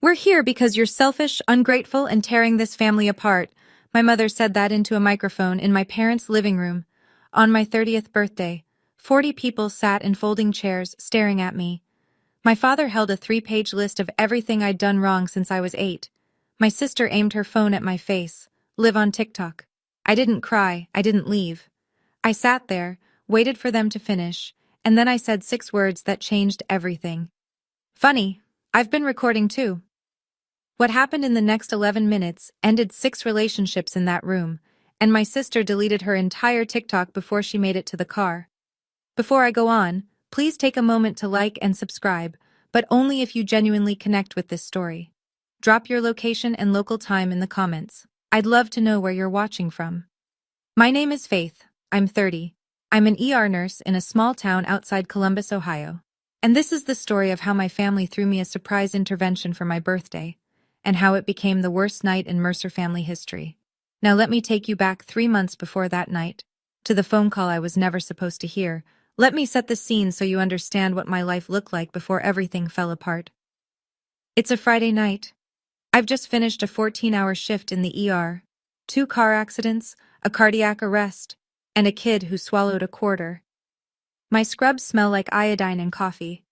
We're here because you're selfish, ungrateful, and tearing this family apart. My mother said that into a microphone in my parents' living room. On my 30th birthday, 40 people sat in folding chairs, staring at me. My father held a 3-page list of everything I'd done wrong since I was 8. My sister aimed her phone at my face. Live on TikTok. I didn't cry, I didn't leave. I sat there, waited for them to finish, and then I said 6 words that changed everything. Funny, I've been recording too. What happened in the next 11 minutes ended 6 relationships in that room, and my sister deleted her entire TikTok before she made it to the car. Before I go on, please take a moment to like and subscribe, but only if you genuinely connect with this story. Drop your location and local time in the comments. I'd love to know where you're watching from. My name is Faith. I'm 30. I'm an ER nurse in a small town outside Columbus, Ohio. And this is the story of how my family threw me a surprise intervention for my birthday, and how it became the worst night in Mercer family history. Now let me take you back 3 months before that night, to the phone call I was never supposed to hear. Let me set the scene so you understand what my life looked like before everything fell apart. It's a Friday night. I've just finished a 14-hour shift in the ER. 2 car accidents, a cardiac arrest, and a kid who swallowed a quarter. My scrubs smell like iodine and coffee.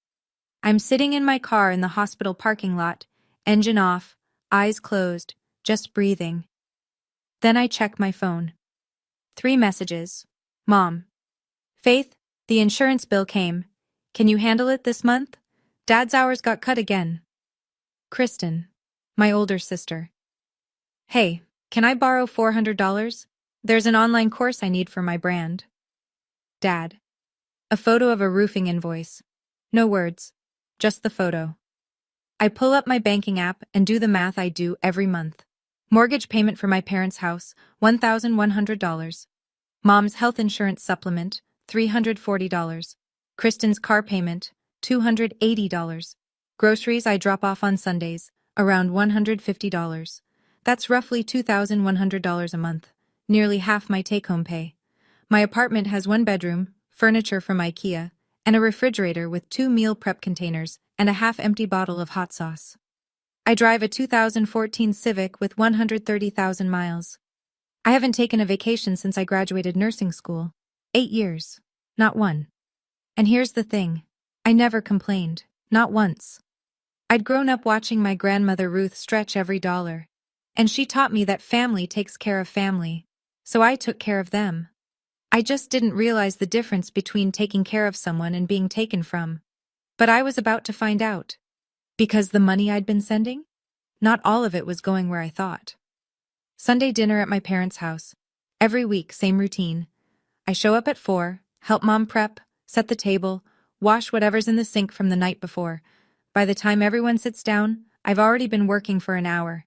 I'm sitting in my car in the hospital parking lot, engine off, eyes closed, just breathing. Then I check my phone. 3 messages. Mom. Faith, the insurance bill came. Can you handle it this month? Dad's hours got cut again. Kristen, my older sister. Hey, can I borrow $400? There's an online course I need for my brand. Dad. A photo of a roofing invoice. No words, just the photo. I pull up my banking app and do the math I do every month. Mortgage payment for my parents' house, $1,100. Mom's health insurance supplement, $340. Kristen's car payment, $280. Groceries I drop off on Sundays, around $150. That's roughly $2,100 a month, nearly half my take-home pay. My apartment has 1 bedroom, furniture from IKEA, and a refrigerator with 2 meal prep containers and a half-empty bottle of hot sauce. I drive a 2014 Civic with 130,000 miles. I haven't taken a vacation since I graduated nursing school. 8 years. Not one. And here's the thing. I never complained. Not once. I'd grown up watching my grandmother Ruth stretch every dollar. And she taught me that family takes care of family. So I took care of them. I just didn't realize the difference between taking care of someone and being taken from. But I was about to find out. Because the money I'd been sending? Not all of it was going where I thought. Sunday dinner at my parents' house. Every week, same routine. I show up at 4, help Mom prep, set the table, wash whatever's in the sink from the night before. By the time everyone sits down, I've already been working for an hour.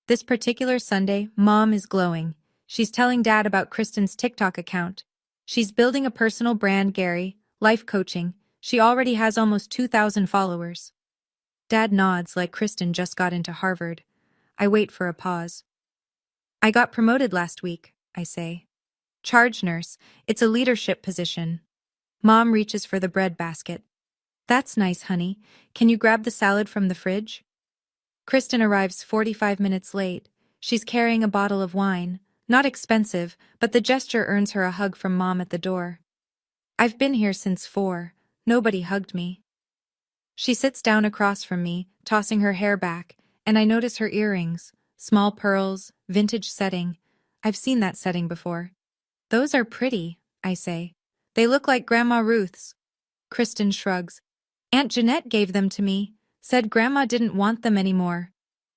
This particular Sunday, Mom is glowing. She's telling Dad about Kristen's TikTok account. She's building a personal brand, Gary, life coaching. She already has almost 2,000 followers. Dad nods like Kristen just got into Harvard. I wait for a pause. I got promoted last week, I say. Charge nurse, it's a leadership position. Mom reaches for the bread basket. That's nice, honey. Can you grab the salad from the fridge? Kristen arrives 45 minutes late. She's carrying a bottle of wine. Not expensive, but the gesture earns her a hug from Mom at the door. I've been here since 4. Nobody hugged me. She sits down across from me, tossing her hair back, and I notice her earrings. Small pearls, vintage setting. I've seen that setting before. Those are pretty, I say. They look like Grandma Ruth's. Kristen shrugs. Aunt Jeanette gave them to me, said Grandma didn't want them anymore.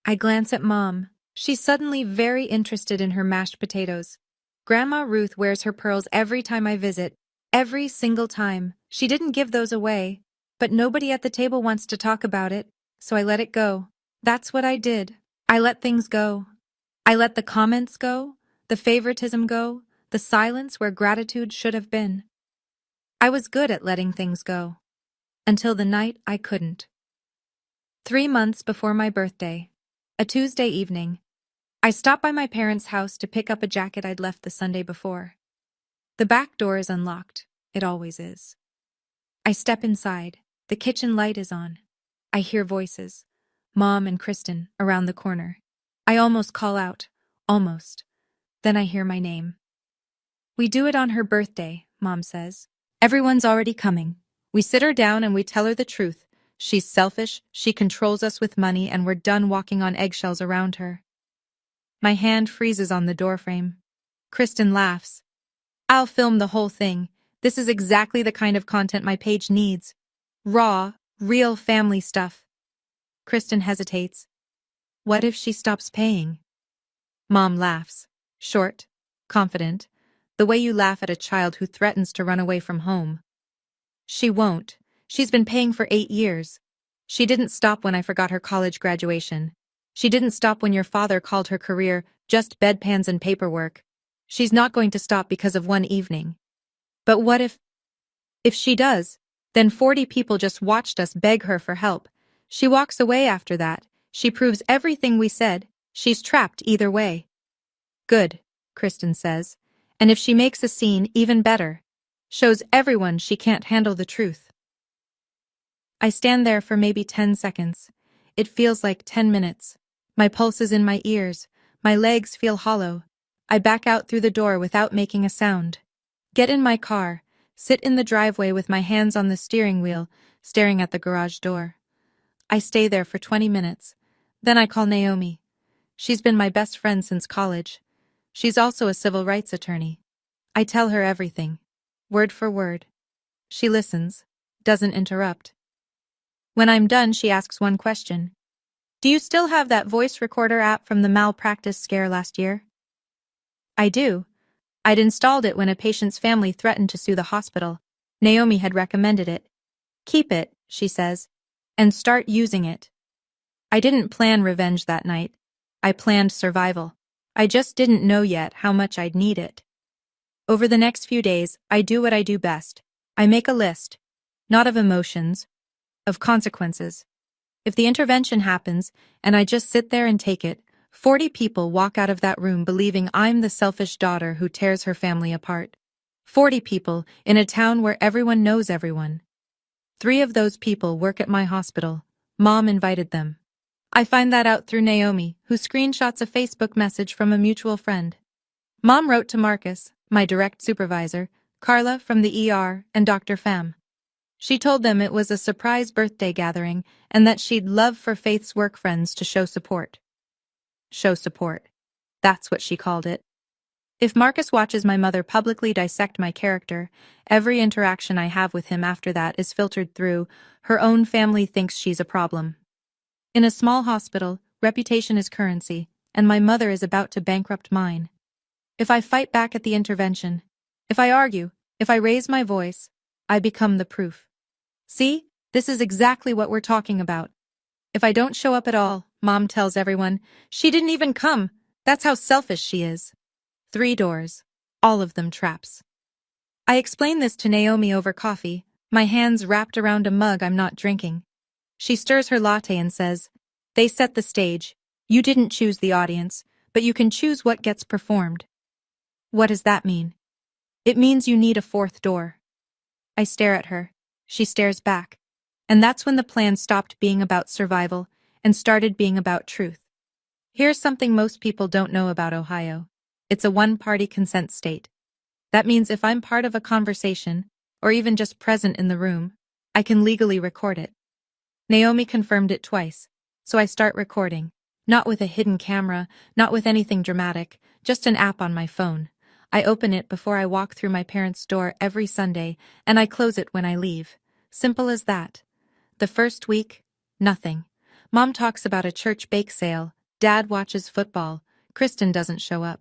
I glance at Mom. She's suddenly very interested in her mashed potatoes. Grandma Ruth wears her pearls every time I visit. Every single time. She didn't give those away. But nobody at the table wants to talk about it, so I let it go. That's what I did. I let things go. I let the comments go, the favoritism go, the silence where gratitude should have been. I was good at letting things go. Until the night I couldn't. 3 months before my birthday. A Tuesday evening. I stop by my parents' house to pick up a jacket I'd left the Sunday before. The back door is unlocked. It always is. I step inside. The kitchen light is on. I hear voices. Mom and Kristen, around the corner. I almost call out. Almost. Then I hear my name. We do it on her birthday, Mom says. Everyone's already coming. We sit her down and we tell her the truth. She's selfish, she controls us with money, and we're done walking on eggshells around her. My hand freezes on the doorframe. Kristen laughs. I'll film the whole thing. This is exactly the kind of content my page needs. Raw, real family stuff. Kristen hesitates. What if she stops paying? Mom laughs. Short, confident, the way you laugh at a child who threatens to run away from home. She won't. She's been paying for 8 years. She didn't stop when I forgot her college graduation. She didn't stop when your father called her career just bedpans and paperwork. She's not going to stop because of one evening. But what if she does? Then 40 people just watched us beg her for help. She walks away after that. She proves everything we said. She's trapped either way. Good, Kristen says. And if she makes a scene, even better. Shows everyone she can't handle the truth. I stand there for maybe 10 seconds. It feels like 10 minutes. My pulse is in my ears. My legs feel hollow. I back out through the door without making a sound. Get in my car, sit in the driveway with my hands on the steering wheel, staring at the garage door. I stay there for 20 minutes. Then I call Naomi. She's been my best friend since college. She's also a civil rights attorney. I tell her everything, word for word. She listens, doesn't interrupt. When I'm done, she asks one question. Do you still have that voice recorder app from the malpractice scare last year? I do. I'd installed it when a patient's family threatened to sue the hospital. Naomi had recommended it. Keep it, she says, and start using it. I didn't plan revenge that night. I planned survival. I just didn't know yet how much I'd need it. Over the next few days, I do what I do best. I make a list. Not of emotions, of consequences. If the intervention happens, and I just sit there and take it, 40 people walk out of that room believing I'm the selfish daughter who tears her family apart. 40 people in a town where everyone knows everyone. 3 of those people work at my hospital. Mom invited them. I find that out through Naomi, who screenshots a Facebook message from a mutual friend. Mom wrote to Marcus, my direct supervisor, Carla from the ER, and Dr. Pham. She told them it was a surprise birthday gathering and that she'd love for Faith's work friends to show support. Show support. That's what she called it. If Marcus watches my mother publicly dissect my character, every interaction I have with him after that is filtered through, her own family thinks she's a problem. In a small hospital, reputation is currency, and my mother is about to bankrupt mine. If I fight back at the intervention, if I argue, if I raise my voice, I become the proof. See, this is exactly what we're talking about. If I don't show up at all, Mom tells everyone, she didn't even come. That's how selfish she is. 3 doors, all of them traps. I explain this to Naomi over coffee, my hands wrapped around a mug I'm not drinking. She stirs her latte and says, they set the stage. You didn't choose the audience, but you can choose what gets performed. What does that mean? It means you need a 4th door. I stare at her. She stares back. And that's when the plan stopped being about survival and started being about truth. Here's something most people don't know about Ohio. It's a one-party consent state. That means if I'm part of a conversation, or even just present in the room, I can legally record it. Naomi confirmed it twice, so I start recording. Not with a hidden camera, not with anything dramatic, just an app on my phone. I open it before I walk through my parents' door every Sunday, and I close it when I leave. Simple as that. The first week, nothing. Mom talks about a church bake sale, Dad watches football, Kristen doesn't show up.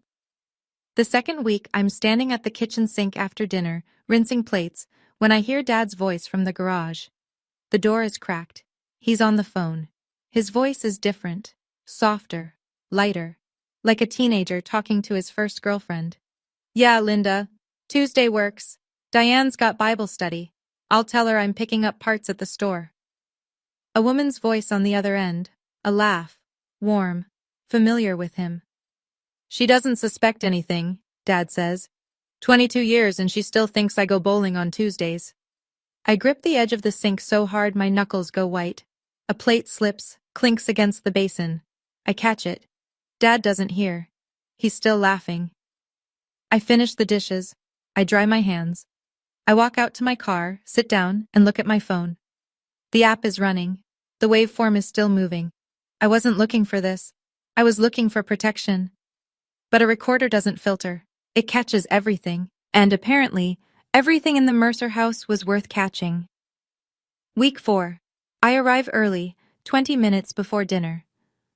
The second week, I'm standing at the kitchen sink after dinner, rinsing plates, when I hear Dad's voice from the garage. The door is cracked. He's on the phone. His voice is different, softer, lighter, like a teenager talking to his first girlfriend. Yeah, Linda. Tuesday works. Diane's got Bible study. I'll tell her I'm picking up parts at the store. A woman's voice on the other end, a laugh, warm, familiar with him. She doesn't suspect anything, Dad says. 22 years and she still thinks I go bowling on Tuesdays. I grip the edge of the sink so hard my knuckles go white. A plate slips, Clinks against the basin. I catch it. Dad doesn't hear. He's still laughing. I finish the dishes. I dry my hands. I walk out to my car, sit down, and look at my phone. The app is running. The waveform is still moving. I wasn't looking for this. I was looking for protection. But a recorder doesn't filter. It catches everything. And apparently, everything in the Mercer house was worth catching. Week 4. I arrive early, 20 minutes before dinner.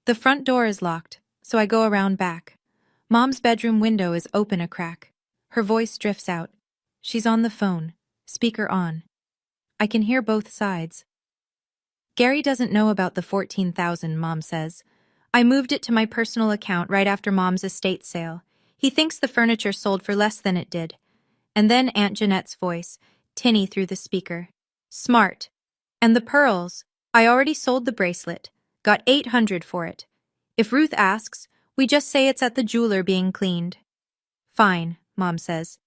The front door is locked, so I go around back. Mom's bedroom window is open a crack. Her voice drifts out. She's on the phone, speaker on. I can hear both sides. Gary doesn't know about the $14,000, Mom says. I moved it to my personal account right after Mom's estate sale. He thinks the furniture sold for less than it did. And then Aunt Jeanette's voice, tinny through the speaker. Smart. And the pearls. I already sold the bracelet. Got $800 for it. If Ruth asks, we just say it's at the jeweler being cleaned. Fine, Mom says.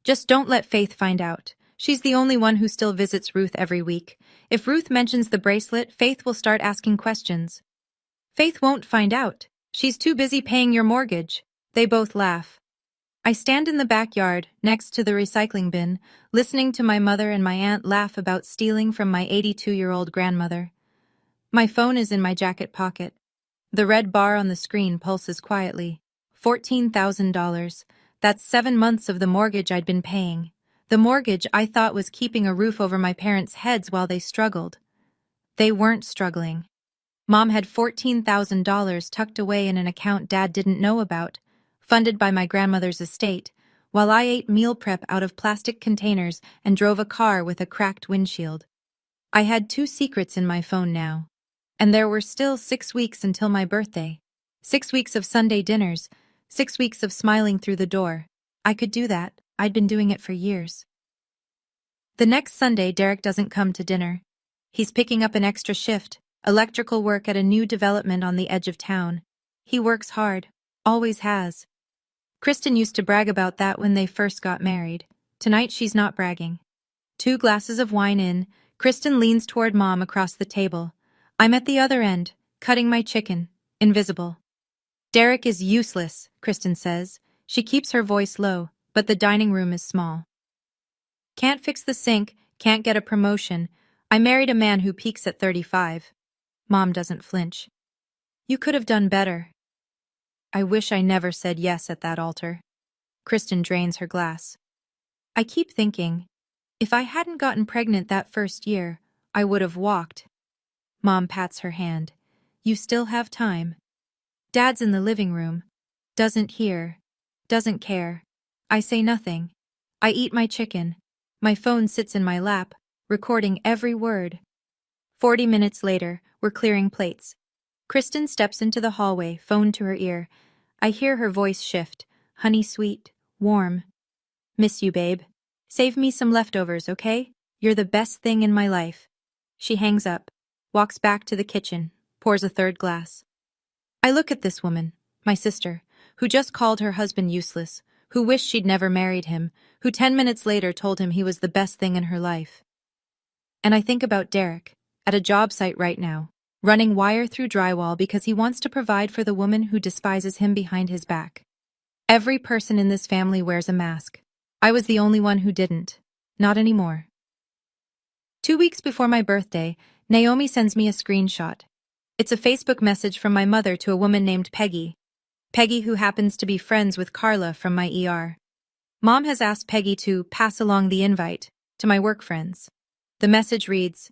Just don't let Faith find out. She's the only one who still visits Ruth every week. If Ruth mentions the bracelet, Faith will start asking questions. Faith won't find out. She's too busy paying your mortgage. They both laugh. I stand in the backyard, next to the recycling bin, listening to my mother and my aunt laugh about stealing from my 82-year-old grandmother. My phone is in my jacket pocket. The red bar on the screen pulses quietly. $14,000. That's 7 months of the mortgage I'd been paying. The mortgage I thought was keeping a roof over my parents' heads while they struggled. They weren't struggling. Mom had $14,000 tucked away in an account Dad didn't know about, funded by my grandmother's estate, while I ate meal prep out of plastic containers and drove a car with a cracked windshield. I had 2 secrets in my phone now. And there were still 6 weeks until my birthday. 6 weeks of Sunday dinners, 6 weeks of smiling through the door. I could do that. I'd been doing it for years. The next Sunday, Derek doesn't come to dinner. He's picking up an extra shift, electrical work at a new development on the edge of town. He works hard, always has. Kristen used to brag about that when they first got married. Tonight she's not bragging. 2 glasses of wine in, Kristen leans toward Mom across the table. I'm at the other end, cutting my chicken, invisible. Derek is useless, Kristen says. She keeps her voice low, but the dining room is small. Can't fix the sink, can't get a promotion. I married a man who peaks at 35. Mom doesn't flinch. You could have done better. I wish I never said yes at that altar. Kristen drains her glass. I keep thinking, if I hadn't gotten pregnant that first year, I would have walked. Mom pats her hand. You still have time. Dad's in the living room. Doesn't hear. Doesn't care. I say nothing. I eat my chicken. My phone sits in my lap, recording every word. 40 minutes later, we're clearing plates. Kristen steps into the hallway, phone to her ear. I hear her voice shift, honey sweet, warm. Miss you, babe. Save me some leftovers, okay? You're the best thing in my life. She hangs up, walks back to the kitchen, pours a third glass. I look at this woman, my sister, who just called her husband useless, who wished she'd never married him, who 10 minutes later told him he was the best thing in her life. And I think about Derek, at a job site right now, running wire through drywall because he wants to provide for the woman who despises him behind his back. Every person in this family wears a mask. I was the only one who didn't. Not anymore. 2 weeks before my birthday, Naomi sends me a screenshot. It's a Facebook message from my mother to a woman named Peggy. Peggy, who happens to be friends with Carla from my ER. Mom has asked Peggy to pass along the invite to my work friends. The message reads,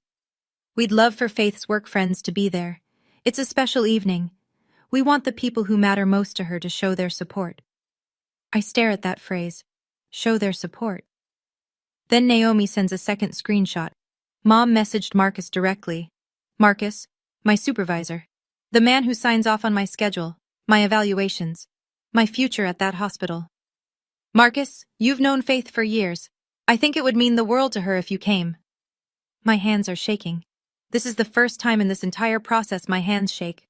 "We'd love for Faith's work friends to be there. It's a special evening. We want the people who matter most to her to show their support." I stare at that phrase, show their support. Then Naomi sends a second screenshot. Mom messaged Marcus directly. Marcus, my supervisor. The man who signs off on my schedule, my evaluations, my future at that hospital. Marcus, you've known Faith for years. I think it would mean the world to her if you came. My hands are shaking. This is the first time in this entire process my hands shake.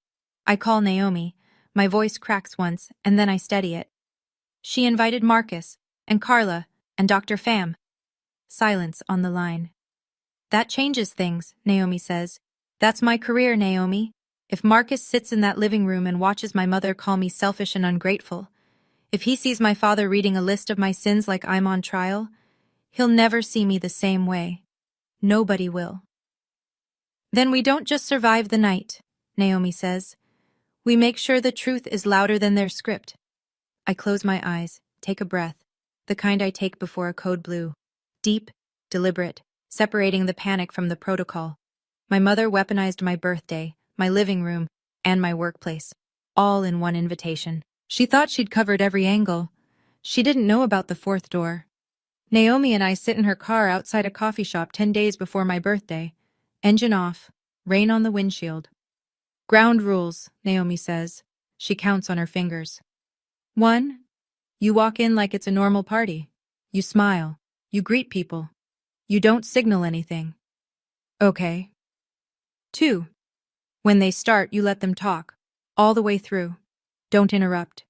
I call Naomi. My voice cracks once, and then I steady it. She invited Marcus, and Carla, and Dr. Pham. Silence on the line. That changes things, Naomi says. That's my career, Naomi. If Marcus sits in that living room and watches my mother call me selfish and ungrateful, if he sees my father reading a list of my sins like I'm on trial, he'll never see me the same way. Nobody will. Then we don't just survive the night, Naomi says. We make sure the truth is louder than their script. I close my eyes, take a breath, the kind I take before a code blue. Deep, deliberate, separating the panic from the protocol. My mother weaponized my birthday, my living room, and my workplace, all in one invitation. She thought she'd covered every angle. She didn't know about the fourth door. Naomi and I sit in her car outside a coffee shop 10 days before my birthday. Engine off, rain on the windshield. Ground rules, Naomi says. She counts on her fingers. 1. You walk in like it's a normal party. You smile. You greet people. You don't signal anything. Okay. 2. When they start, you let them talk. All the way through. Don't interrupt.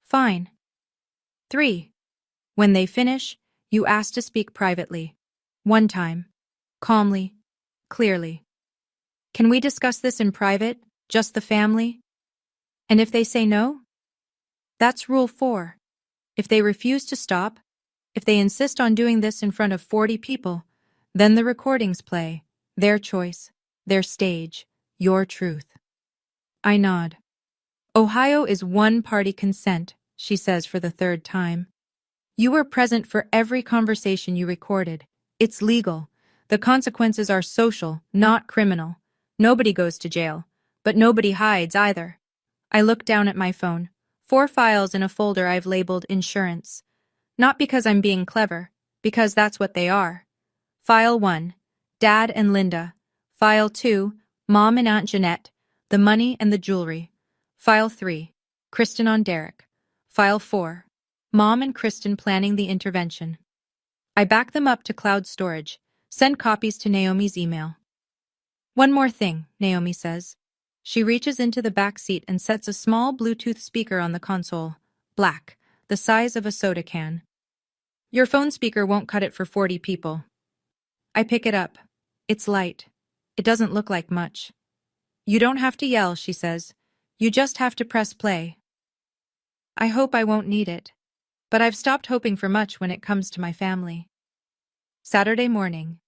Fine. 3. When they finish, you ask to speak privately. One time. Calmly. Clearly. Can we discuss this in private, just the family? And if they say no? That's rule 4. If they refuse to stop, if they insist on doing this in front of 40 people, then the recordings play. Their choice, their stage, your truth. I nod. Ohio is one-party consent, she says for the third time. You were present for every conversation you recorded. It's legal. The consequences are social, not criminal. Nobody goes to jail, but nobody hides either. I look down at my phone. 4 files in a folder I've labeled insurance. Not because I'm being clever, because that's what they are. File 1, Dad and Linda. File 2, Mom and Aunt Jeanette, the money and the jewelry. File 3, Kristen on Derek. File 4, Mom and Kristen planning the intervention. I back them up to cloud storage, send copies to Naomi's email. One more thing, Naomi says. She reaches into the back seat and sets a small Bluetooth speaker on the console, black, the size of a soda can. Your phone speaker won't cut it for 40 people. I pick it up. It's light. It doesn't look like much. You don't have to yell, she says. You just have to press play. I hope I won't need it. But I've stopped hoping for much when it comes to my family. Saturday morning,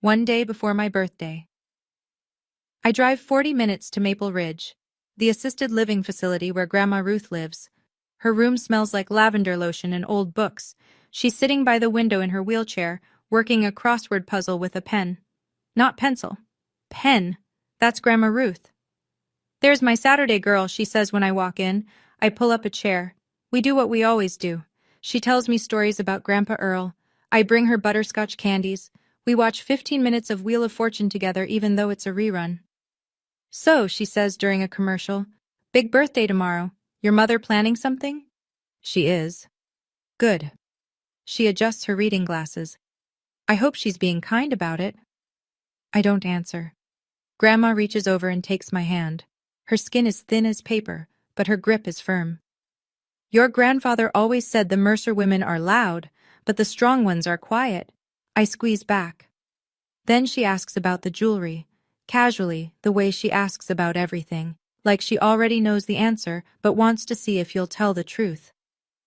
one day before my birthday. I drive 40 minutes to Maple Ridge, the assisted living facility where Grandma Ruth lives. Her room smells like lavender lotion and old books. She's sitting by the window in her wheelchair, working a crossword puzzle with a pen. Not pencil. Pen. That's Grandma Ruth. There's my Saturday girl, she says when I walk in. I pull up a chair. We do what we always do. She tells me stories about Grandpa Earl. I bring her butterscotch candies. We watch 15 minutes of Wheel of Fortune together even though it's a rerun. So, she says during a commercial, big birthday tomorrow. Your mother planning something? She is. Good. She adjusts her reading glasses. I hope she's being kind about it. I don't answer. Grandma reaches over and takes my hand. Her skin is thin as paper, but her grip is firm. Your grandfather always said the Mercer women are loud, but the strong ones are quiet. I squeeze back. Then she asks about the jewelry, casually, the way she asks about everything, like she already knows the answer but wants to see if you'll tell the truth.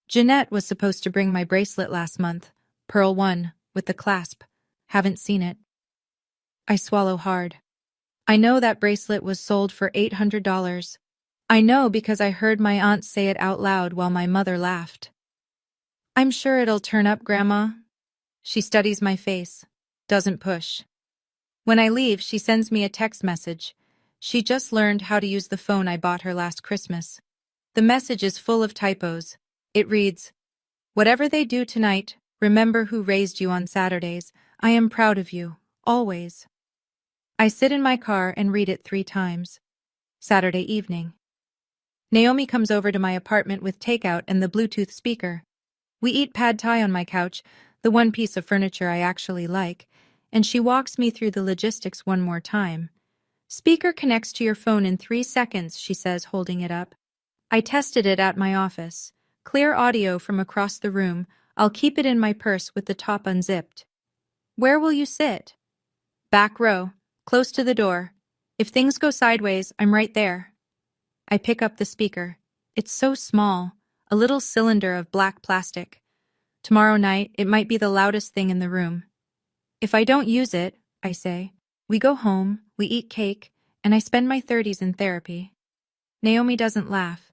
Jeanette was supposed to bring my bracelet last month, Pearl 1, with the clasp. Haven't seen it. I swallow hard. I know that bracelet was sold for $800. I know because I heard my aunt say it out loud while my mother laughed. I'm sure it'll turn up, Grandma. She studies my face, doesn't push. When I leave, she sends me a text message. She just learned how to use the phone I bought her last Christmas. The message is full of typos. It reads, "Whatever they do tonight, remember who raised you on Saturdays. I am proud of you, always." I sit in my car and read it 3 times. Saturday evening. Naomi comes over to my apartment with takeout and the Bluetooth speaker. We eat pad thai on my couch, the one piece of furniture I actually like, and she walks me through the logistics one more time. Speaker connects to your phone in 3 seconds, she says, holding it up. I tested it at my office. Clear audio from across the room. I'll keep it in my purse with the top unzipped. Where will you sit? Back row, close to the door. If things go sideways, I'm right there. I pick up the speaker. It's so small, a little cylinder of black plastic. Tomorrow night, it might be the loudest thing in the room. If I don't use it, I say, we go home, we eat cake, and I spend my 30s in therapy. Naomi doesn't laugh.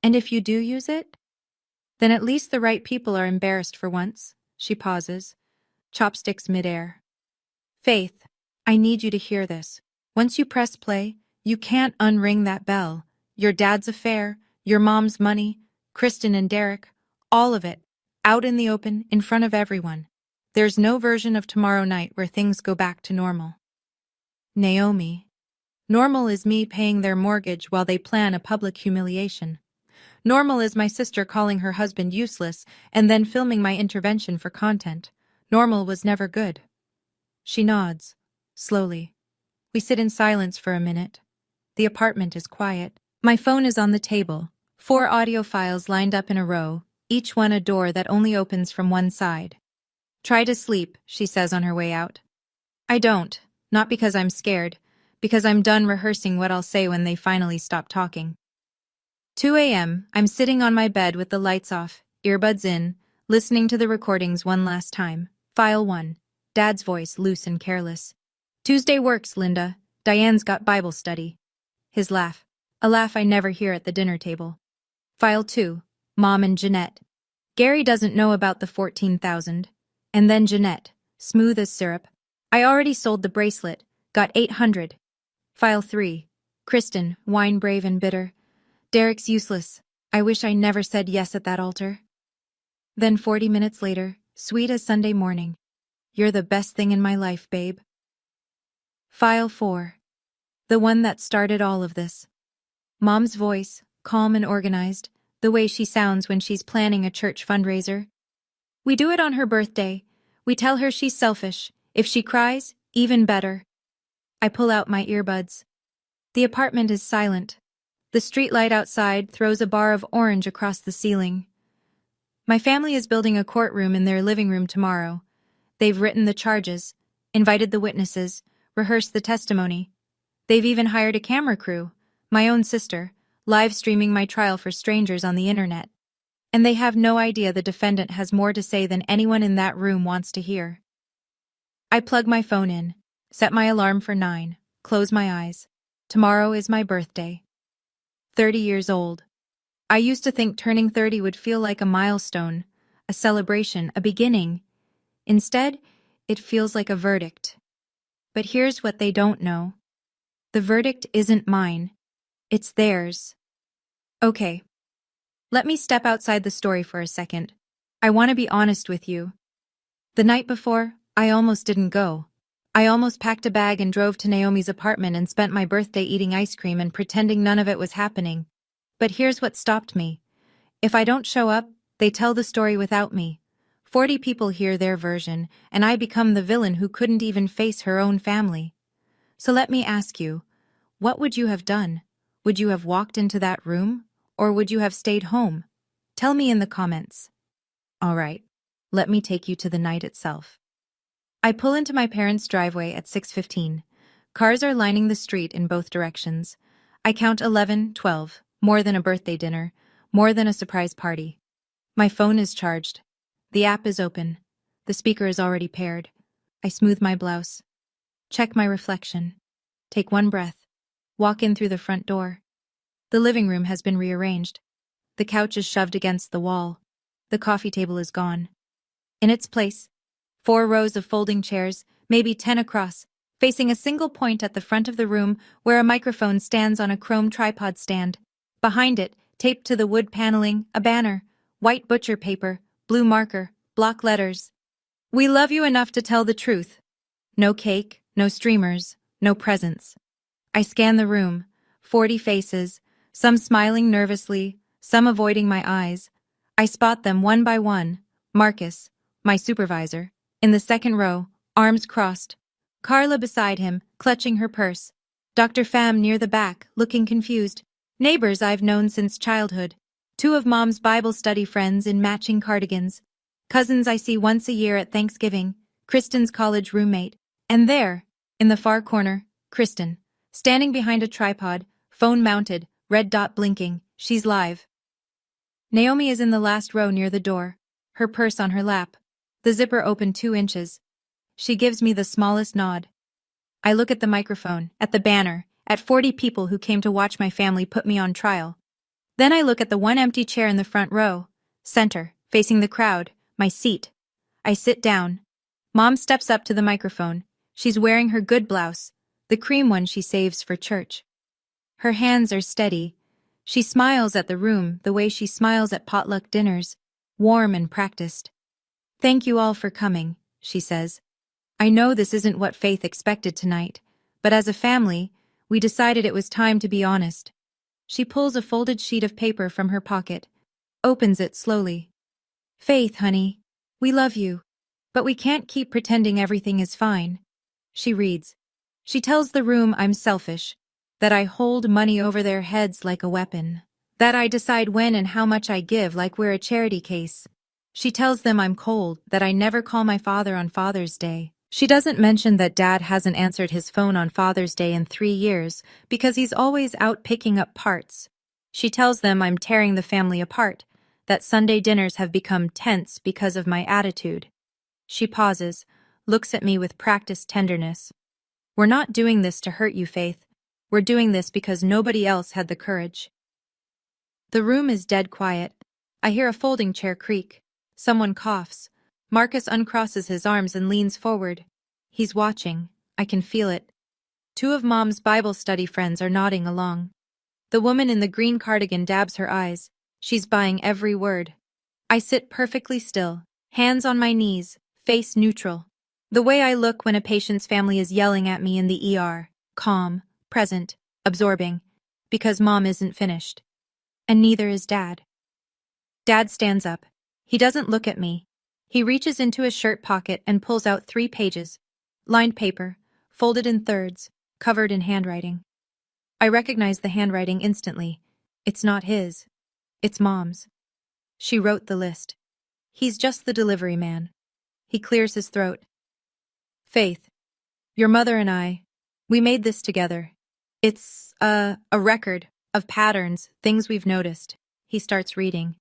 And if you do use it? Then at least the right people are embarrassed for once. She pauses, chopsticks midair. Faith, I need you to hear this. Once you press play, you can't unring that bell. Your dad's affair, your mom's money, Kristen and Derek, all of it, out in the open, in front of everyone. There's no version of tomorrow night where things go back to normal. Naomi. Normal is me paying their mortgage while they plan a public humiliation. Normal is my sister calling her husband useless and then filming my intervention for content. Normal was never good. She nods, slowly. We sit in silence for a minute. The apartment is quiet. My phone is on the table. 4 audio files lined up in a row, each one a door that only opens from one side. Try to sleep, she says on her way out. I don't, not because I'm scared, because I'm done rehearsing what I'll say when they finally stop talking. 2 a.m., I'm sitting on my bed with the lights off, earbuds in, listening to the recordings one last time. File 1. Dad's voice, loose and careless. Tuesday works, Linda. Diane's got Bible study. His laugh. A laugh I never hear at the dinner table. File 2. Mom and Jeanette. Gary doesn't know about the 14,000. And then Jeanette, smooth as syrup. I already sold the bracelet, got 800. File 3. Kristen, wine brave and bitter. Derek's useless. I wish I never said yes at that altar. Then 40 minutes later, sweet as Sunday morning. You're the best thing in my life, babe. File 4. The one that started all of this. Mom's voice, calm and organized, the way she sounds when she's planning a church fundraiser. We do it on her birthday. We tell her she's selfish. If she cries, even better. I pull out my earbuds. The apartment is silent. The streetlight outside throws a bar of orange across the ceiling. My family is building a courtroom in their living room tomorrow. They've written the charges, invited the witnesses, rehearsed the testimony. They've even hired a camera crew, my own sister, live streaming my trial for strangers on the internet. And they have no idea the defendant has more to say than anyone in that room wants to hear. I plug my phone in, set my alarm for 9, close my eyes. Tomorrow is my birthday. 30 years old. I used to think turning 30 would feel like a milestone, a celebration, a beginning. Instead, it feels like a verdict. But here's what they don't know. The verdict isn't mine. It's theirs. Okay. Let me step outside the story for a second. I want to be honest with you. The night before, I almost didn't go. I almost packed a bag and drove to Naomi's apartment and spent my birthday eating ice cream and pretending none of it was happening. But here's what stopped me. If I don't show up, they tell the story without me. 40 people hear their version, and I become the villain who couldn't even face her own family. So let me ask you, what would you have done? Would you have walked into that room? Or would you have stayed home? Tell me in the comments. All right, let me take you to the night itself. I pull into my parents' driveway at 6:15. Cars are lining the street in both directions. I count 11, 12, more than a birthday dinner, more than a surprise party. My phone is charged. The app is open. The speaker is already paired. I smooth my blouse. Check my reflection. Take one breath. Walk in through the front door. The living room has been rearranged. The couch is shoved against the wall. The coffee table is gone. In its place, 4 rows of folding chairs, maybe 10 across, facing a single point at the front of the room where a microphone stands on a chrome tripod stand. Behind it, taped to the wood paneling, a banner, white butcher paper, blue marker, block letters. We love you enough to tell the truth. No cake, no streamers, no presents. I scan the room, 40 faces, some smiling nervously, some avoiding my eyes. I spot them one by one. Marcus, my supervisor, in the second row, arms crossed. Carla beside him, clutching her purse. Dr. Pham near the back, looking confused. Neighbors I've known since childhood. 2 of Mom's Bible study friends in matching cardigans. Cousins I see once a year at Thanksgiving. Kristen's college roommate. And there, in the far corner, Kristen, Standing behind a tripod, phone mounted, red dot blinking, she's live. Naomi is in the last row near the door, her purse on her lap. The zipper open 2 inches. She gives me the smallest nod. I look at the microphone, at the banner, at 40 people who came to watch my family put me on trial. Then I look at the one empty chair in the front row, center, facing the crowd, my seat. I sit down. Mom steps up to the microphone. She's wearing her good blouse, the cream one she saves for church. Her hands are steady. She smiles at the room the way she smiles at potluck dinners, warm and practiced. Thank you all for coming, she says. I know this isn't what Faith expected tonight, but as a family, we decided it was time to be honest. She pulls a folded sheet of paper from her pocket, opens it slowly. Faith, honey, we love you, but we can't keep pretending everything is fine. She reads. She tells the room I'm selfish, that I hold money over their heads like a weapon, that I decide when and how much I give like we're a charity case. She tells them I'm cold, that I never call my father on Father's Day. She doesn't mention that Dad hasn't answered his phone on Father's Day in 3 years because he's always out picking up parts. She tells them I'm tearing the family apart, that Sunday dinners have become tense because of my attitude. She pauses, looks at me with practiced tenderness. We're not doing this to hurt you, Faith. We're doing this because nobody else had the courage. The room is dead quiet. I hear a folding chair creak. Someone coughs. Marcus uncrosses his arms and leans forward. He's watching. I can feel it. 2 of Mom's Bible study friends are nodding along. The woman in the green cardigan dabs her eyes. She's buying every word. I sit perfectly still, hands on my knees, face neutral. The way I look when a patient's family is yelling at me in the ER, calm, present, absorbing, because Mom isn't finished. And neither is Dad. Dad stands up. He doesn't look at me. He reaches into his shirt pocket and pulls out 3 pages. Lined paper, folded in thirds, covered in handwriting. I recognize the handwriting instantly. It's not his. It's Mom's. She wrote the list. He's just the delivery man. He clears his throat. Faith, your mother and I, we made this together. It's a record of patterns, things we've noticed. He starts reading.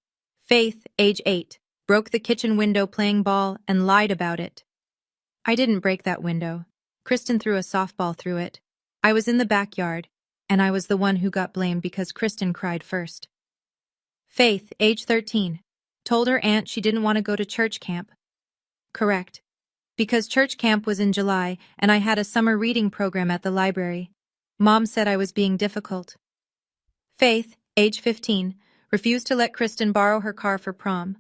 Faith, age 8, broke the kitchen window playing ball and lied about it. I didn't break that window. Kristen threw a softball through it. I was in the backyard, and I was the one who got blamed because Kristen cried first. Faith, age 13, told her aunt she didn't want to go to church camp. Correct. Because church camp was in July and I had a summer reading program at the library. Mom said I was being difficult. Faith, age 15, refused to let Kristen borrow her car for prom.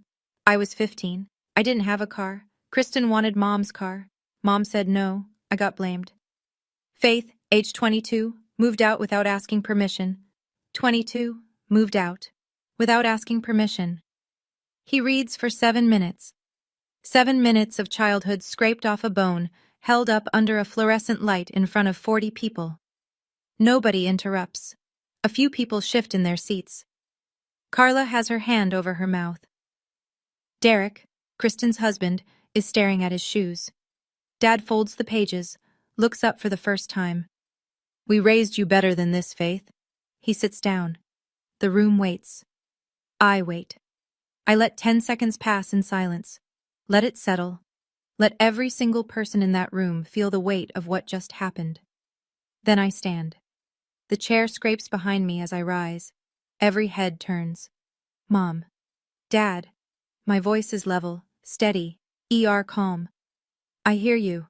I was 15. I didn't have a car. Kristen wanted Mom's car. Mom said no. I got blamed. Faith, age 22, moved out without asking permission. 22, moved out. Without asking permission. He reads for 7 minutes. 7 minutes of childhood scraped off a bone, held up under a fluorescent light in front of 40 people. Nobody interrupts. A few people shift in their seats. Carla has her hand over her mouth. Derek, Kristen's husband, is staring at his shoes. Dad folds the pages, looks up for the first time. We raised you better than this, Faith. He sits down. The room waits. I wait. I let 10 seconds pass in silence. Let it settle. Let every single person in that room feel the weight of what just happened. Then I stand. The chair scrapes behind me as I rise. Every head turns. Mom. Dad. My voice is level, steady, calm. I hear you.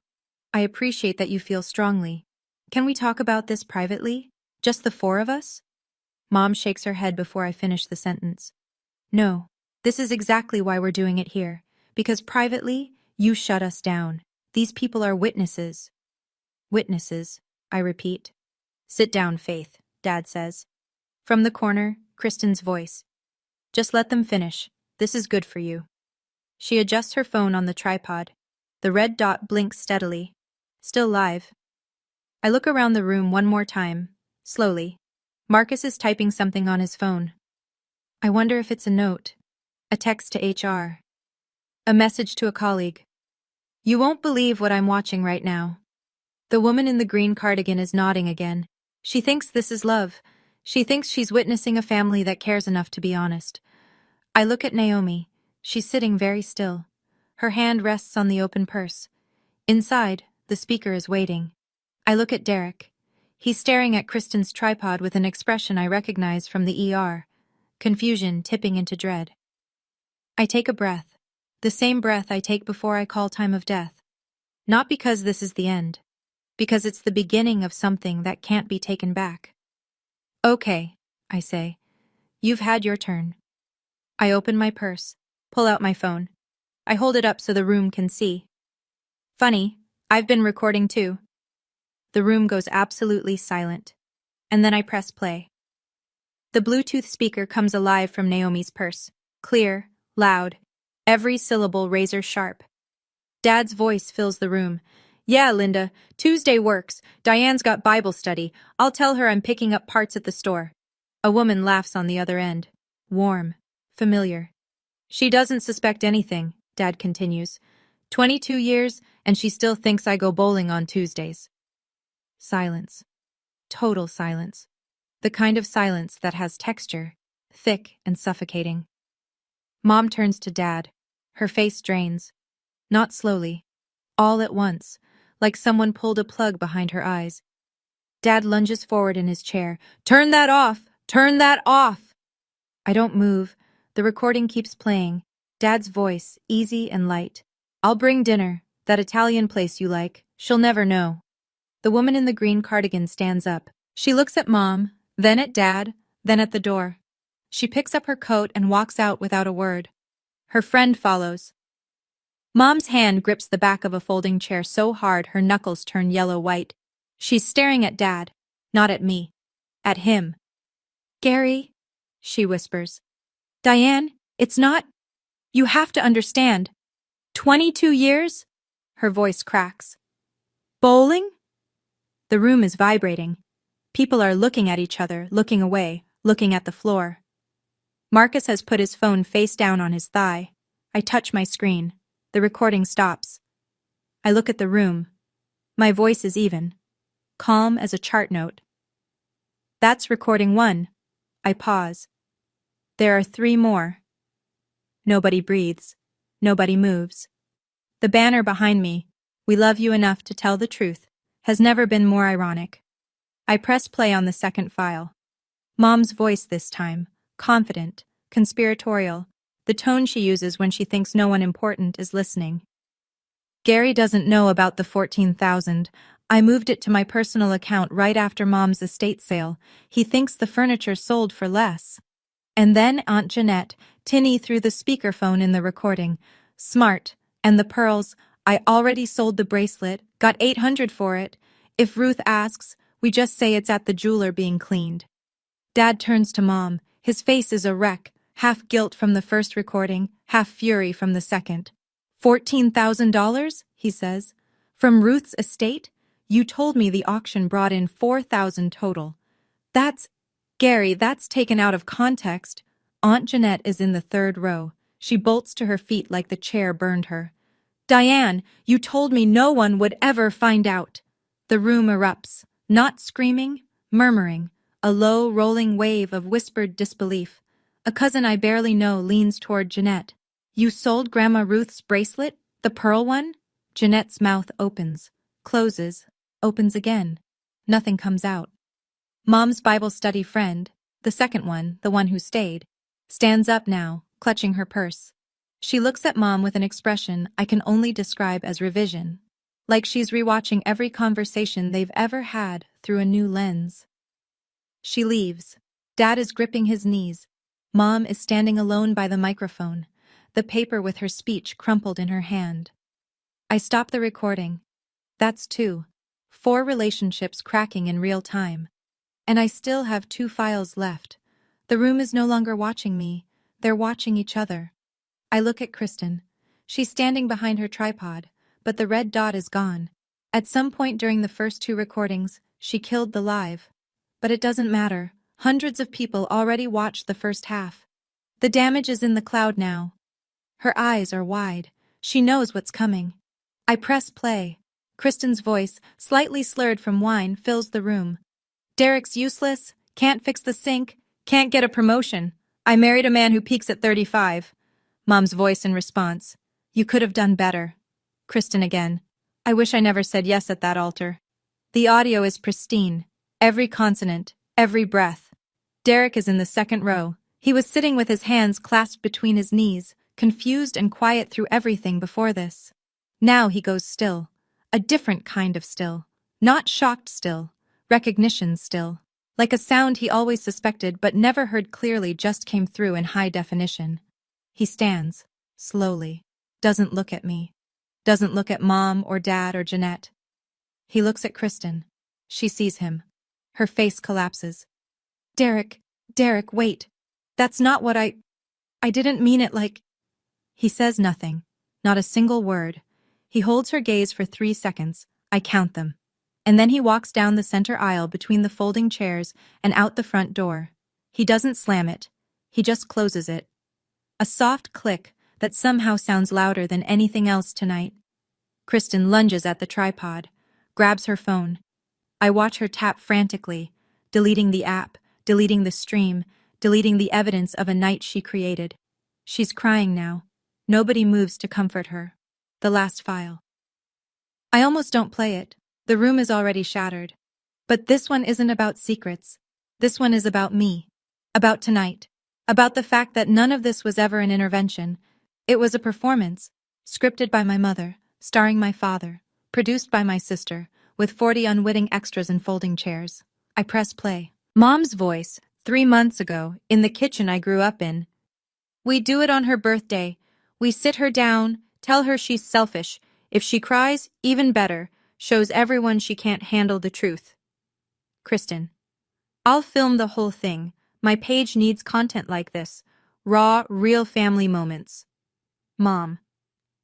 I appreciate that you feel strongly. Can we talk about this privately? Just the 4 of us? Mom shakes her head before I finish the sentence. No, this is exactly why we're doing it here. Because privately, you shut us down. These people are witnesses. Witnesses, I repeat. Sit down, Faith, Dad says. From the corner, Kristen's voice. Just let them finish. This is good for you. She adjusts her phone on the tripod. The red dot blinks steadily. Still live. I look around the room one more time, slowly. Marcus is typing something on his phone. I wonder if it's a note. A text to HR. A message to a colleague. You won't believe what I'm watching right now. The woman in the green cardigan is nodding again. She thinks this is love. She thinks she's witnessing a family that cares enough to be honest. I look at Naomi. She's sitting very still. Her hand rests on the open purse. Inside, the speaker is waiting. I look at Derek. He's staring at Kristen's tripod with an expression I recognize from the ER. Confusion tipping into dread. I take a breath. The same breath I take before I call time of death. Not because this is the end. Because it's the beginning of something that can't be taken back. Okay, I say. You've had your turn. I open my purse, pull out my phone. I hold it up so the room can see. Funny, I've been recording too. The room goes absolutely silent. And then I press play. The Bluetooth speaker comes alive from Naomi's purse. Clear, loud, every syllable razor sharp. Dad's voice fills the room. Yeah, Linda, Tuesday works. Diane's got Bible study. I'll tell her I'm picking up parts at the store. A woman laughs on the other end. Warm, familiar. She doesn't suspect anything, Dad continues. 22 years, and she still thinks I go bowling on Tuesdays. Silence. Total silence. The kind of silence that has texture, thick and suffocating. Mom turns to Dad. Her face drains. Not slowly. All at once, like someone pulled a plug behind her eyes. Dad lunges forward in his chair. Turn that off! Turn that off! I don't move. The recording keeps playing. Dad's voice, easy and light. I'll bring dinner, that Italian place you like. She'll never know. The woman in the green cardigan stands up. She looks at Mom, then at Dad, then at the door. She picks up her coat and walks out without a word. Her friend follows. Mom's hand grips the back of a folding chair so hard her knuckles turn yellow-white. She's staring at Dad, not at me. At him. Gary, she whispers. Diane, it's not. You have to understand. 22 years? Her voice cracks. Bowling? The room is vibrating. People are looking at each other, looking away, looking at the floor. Marcus has put his phone face down on his thigh. I touch my screen. The recording stops. I look at the room. My voice is even. Calm as a chart note. That's recording 1. I pause. There are 3 more. Nobody breathes. Nobody moves. The banner behind me, "We love you enough to tell the truth," has never been more ironic. I press play on the second file. Mom's voice this time, confident, conspiratorial, the tone she uses when she thinks no one important is listening. Gary doesn't know about the $14,000. I moved it to my personal account right after Mom's estate sale. He thinks the furniture sold for less. And then Aunt Jeanette, tinny through the speakerphone in the recording. Smart. And the pearls. I already sold the bracelet, got $800 for it. If Ruth asks, we just say it's at the jeweler being cleaned. Dad turns to Mom. His face is a wreck, half guilt from the first recording, half fury from the second. $14,000, he says. From Ruth's estate? You told me the auction brought in $4,000 total. Gary, that's taken out of context. Aunt Jeanette is in the 3rd row. She bolts to her feet like the chair burned her. Diane, you told me no one would ever find out. The room erupts, not screaming, murmuring, a low, rolling wave of whispered disbelief. A cousin I barely know leans toward Jeanette. You sold Grandma Ruth's bracelet? The pearl one? Jeanette's mouth opens, closes, opens again. Nothing comes out. Mom's Bible study friend, the second one, the one who stayed, stands up now, clutching her purse. She looks at Mom with an expression I can only describe as revision, like she's rewatching every conversation they've ever had through a new lens. She leaves. Dad is gripping his knees. Mom is standing alone by the microphone, the paper with her speech crumpled in her hand. I stop the recording. That's 2. 4 relationships cracking in real time. And I still have 2 files left. The room is no longer watching me. They're watching each other. I look at Kristen. She's standing behind her tripod, but the red dot is gone. At some point during the first 2 recordings, she killed the live. But it doesn't matter. Hundreds of people already watched the first half. The damage is in the cloud now. Her eyes are wide. She knows what's coming. I press play. Kristen's voice, slightly slurred from wine, fills the room. Derek's useless, can't fix the sink, can't get a promotion. I married a man who peaks at 35. Mom's voice in response. You could have done better. Kristen again. I wish I never said yes at that altar. The audio is pristine. Every consonant, every breath. Derek is in the second row. He was sitting with his hands clasped between his knees, confused and quiet through everything before this. Now he goes still. A different kind of still. Not shocked still. Recognition still. Like a sound he always suspected but never heard clearly just came through in high definition. He stands, slowly. Doesn't look at me. Doesn't look at Mom or Dad or Jeanette. He looks at Kristen. She sees him. Her face collapses. Derek, wait. That's not what I didn't mean it like. He says nothing. Not a single word. He holds her gaze for 3 seconds. I count them. And then he walks down the center aisle between the folding chairs and out the front door. He doesn't slam it. He just closes it. A soft click that somehow sounds louder than anything else tonight. Kristen lunges at the tripod, grabs her phone. I watch her tap frantically, deleting the app, deleting the stream, deleting the evidence of a night she created. She's crying now. Nobody moves to comfort her. The last file. I almost don't play it. The room is already shattered. But this one isn't about secrets. This one is about me. About tonight. About the fact that none of this was ever an intervention. It was a performance, scripted by my mother, starring my father, produced by my sister, with 40 unwitting extras in folding chairs. I press play. Mom's voice, 3 months ago, in the kitchen I grew up in. We do it on her birthday. We sit her down, tell her she's selfish. If she cries, even better, shows everyone she can't handle the truth. Kristen. I'll film the whole thing. My page needs content like this. Raw, real family moments. Mom.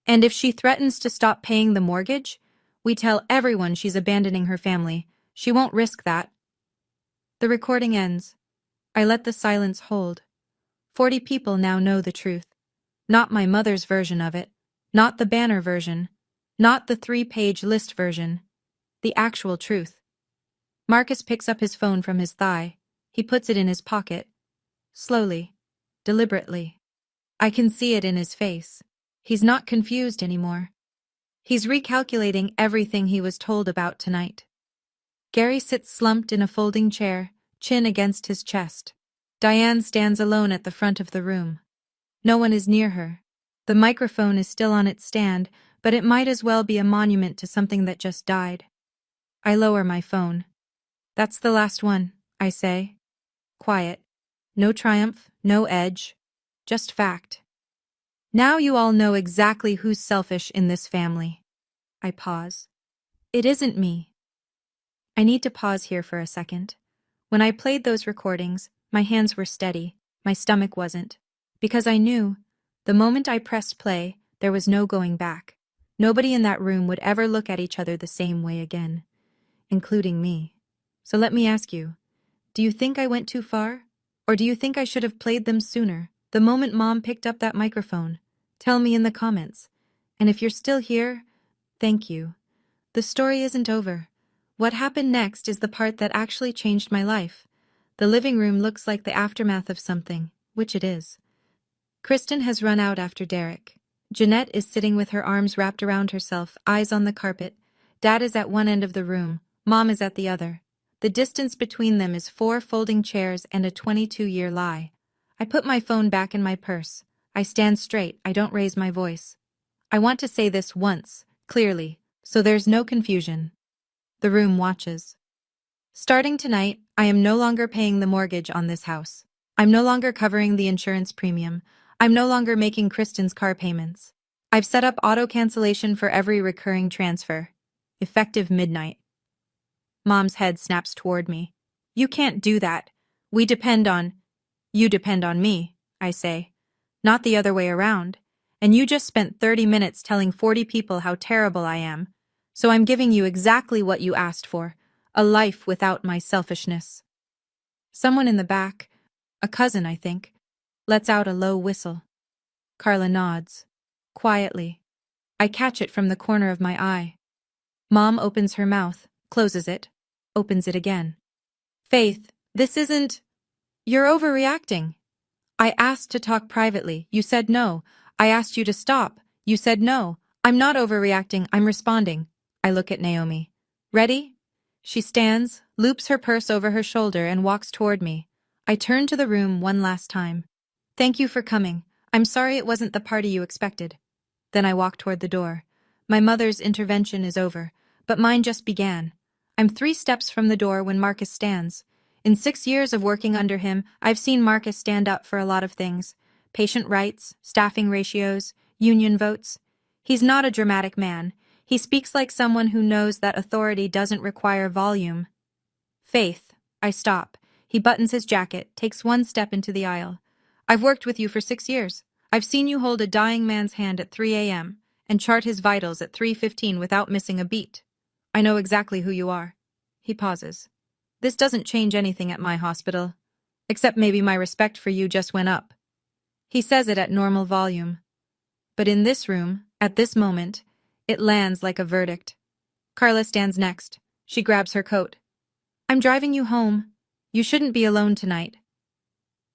And if she threatens to stop paying the mortgage, we tell everyone she's abandoning her family. She won't risk that. The recording ends. I let the silence hold. 40 people now know the truth. Not my mother's version of it. Not the banner version. Not the 3-page list version. The actual truth. Marcus picks up his phone from his thigh. He puts it in his pocket. Slowly. Deliberately. I can see it in his face. He's not confused anymore. He's recalculating everything he was told about tonight. Gary sits slumped in a folding chair, chin against his chest. Diane stands alone at the front of the room. No one is near her. The microphone is still on its stand, but it might as well be a monument to something that just died. I lower my phone. That's the last one, I say. Quiet. No triumph, no edge. Just fact. Now you all know exactly who's selfish in this family. I pause. It isn't me. I need to pause here for a second. When I played those recordings, my hands were steady, my stomach wasn't. Because I knew, the moment I pressed play, there was no going back. Nobody in that room would ever look at each other the same way again. Including me. So let me ask you, do you think I went too far? Or do you think I should have played them sooner, the moment Mom picked up that microphone? Tell me in the comments. And if you're still here, thank you. The story isn't over. What happened next is the part that actually changed my life. The living room looks like the aftermath of something, which it is. Kristen has run out after Derek. Jeanette is sitting with her arms wrapped around herself, eyes on the carpet. Dad is at one end of the room. Mom is at the other. The distance between them is 4 folding chairs and a 22-year lie. I put my phone back in my purse. I stand straight. I don't raise my voice. I want to say this once, clearly, so there's no confusion. The room watches. Starting tonight, I am no longer paying the mortgage on this house. I'm no longer covering the insurance premium. I'm no longer making Kristen's car payments. I've set up auto cancellation for every recurring transfer. Effective midnight. Mom's head snaps toward me. You can't do that. You depend on me, I say. Not the other way around. And you just spent 30 minutes telling 40 people how terrible I am. So I'm giving you exactly what you asked for. A life without my selfishness. Someone in the back, a cousin I think, lets out a low whistle. Carla nods. Quietly. I catch it from the corner of my eye. Mom opens her mouth, closes it, opens it again. Faith, this isn't… You're overreacting. I asked to talk privately. You said no. I asked you to stop. You said no. I'm not overreacting. I'm responding. I look at Naomi. Ready? She stands, loops her purse over her shoulder, and walks toward me. I turn to the room one last time. Thank you for coming. I'm sorry it wasn't the party you expected. Then I walk toward the door. My mother's intervention is over, but mine just began. I'm 3 steps from the door when Marcus stands. In 6 years of working under him, I've seen Marcus stand up for a lot of things. Patient rights, staffing ratios, union votes. He's not a dramatic man. He speaks like someone who knows that authority doesn't require volume. Faith. I stop. He buttons his jacket, takes 1 step into the aisle. I've worked with you for 6 years. I've seen you hold a dying man's hand at 3 a.m. and chart his vitals at 3:15 without missing a beat. I know exactly who you are. He pauses. This doesn't change anything at my hospital, except maybe my respect for you just went up. He says it at normal volume. But in this room, at this moment, it lands like a verdict. Carla stands next. She grabs her coat. I'm driving you home. You shouldn't be alone tonight.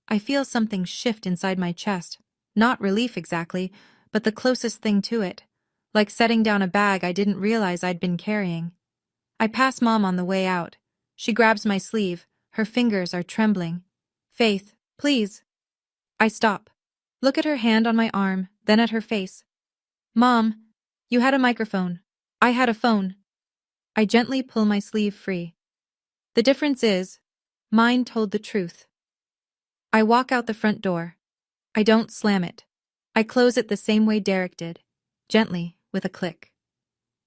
I feel something shift inside my chest. Not relief exactly, but the closest thing to it. Like setting down a bag I didn't realize I'd been carrying. I pass Mom on the way out. She grabs my sleeve. Her fingers are trembling. Faith, please. I stop. Look at her hand on my arm, then at her face. Mom, you had a microphone. I had a phone. I gently pull my sleeve free. The difference is, mine told the truth. I walk out the front door. I don't slam it. I close it the same way Derek did. Gently, with a click.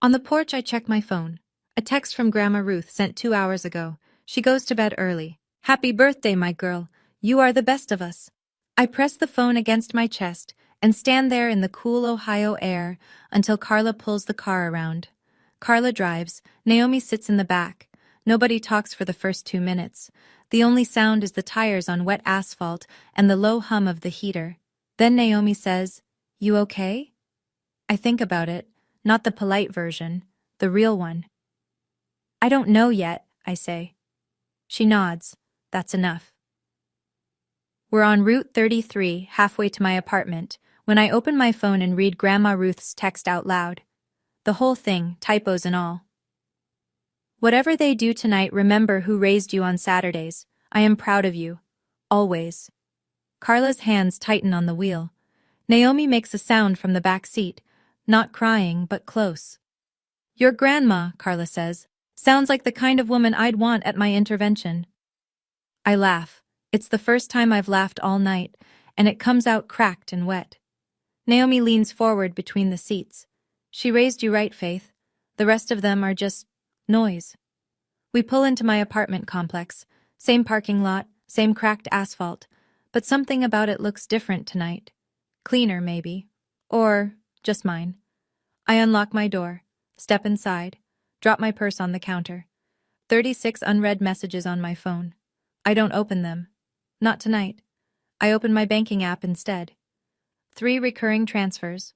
On the porch I check my phone. A text from Grandma Ruth sent 2 hours ago. She goes to bed early. Happy birthday, my girl. You are the best of us. I press the phone against my chest and stand there in the cool Ohio air until Carla pulls the car around. Carla drives. Naomi sits in the back. Nobody talks for the first 2 minutes. The only sound is the tires on wet asphalt and the low hum of the heater. Then Naomi says, "You okay?" I think about it, not the polite version, the real one. I don't know yet, I say. She nods. That's enough. We're on Route 33, halfway to my apartment, when I open my phone and read Grandma Ruth's text out loud. The whole thing, typos and all. Whatever they do tonight, remember who raised you on Saturdays. I am proud of you. Always. Carla's hands tighten on the wheel. Naomi makes a sound from the back seat, not crying, but close. Your grandma, Carla says, sounds like the kind of woman I'd want at my intervention. I laugh. It's the first time I've laughed all night, and it comes out cracked and wet. Naomi leans forward between the seats. She raised you right, Faith. The rest of them are just noise. We pull into my apartment complex. Same parking lot, same cracked asphalt, but something about it looks different tonight. Cleaner, maybe. Or just mine. I unlock my door, step inside, drop my purse on the counter. 36 unread messages on my phone. I don't open them. Not tonight. I open my banking app instead. 3 recurring transfers.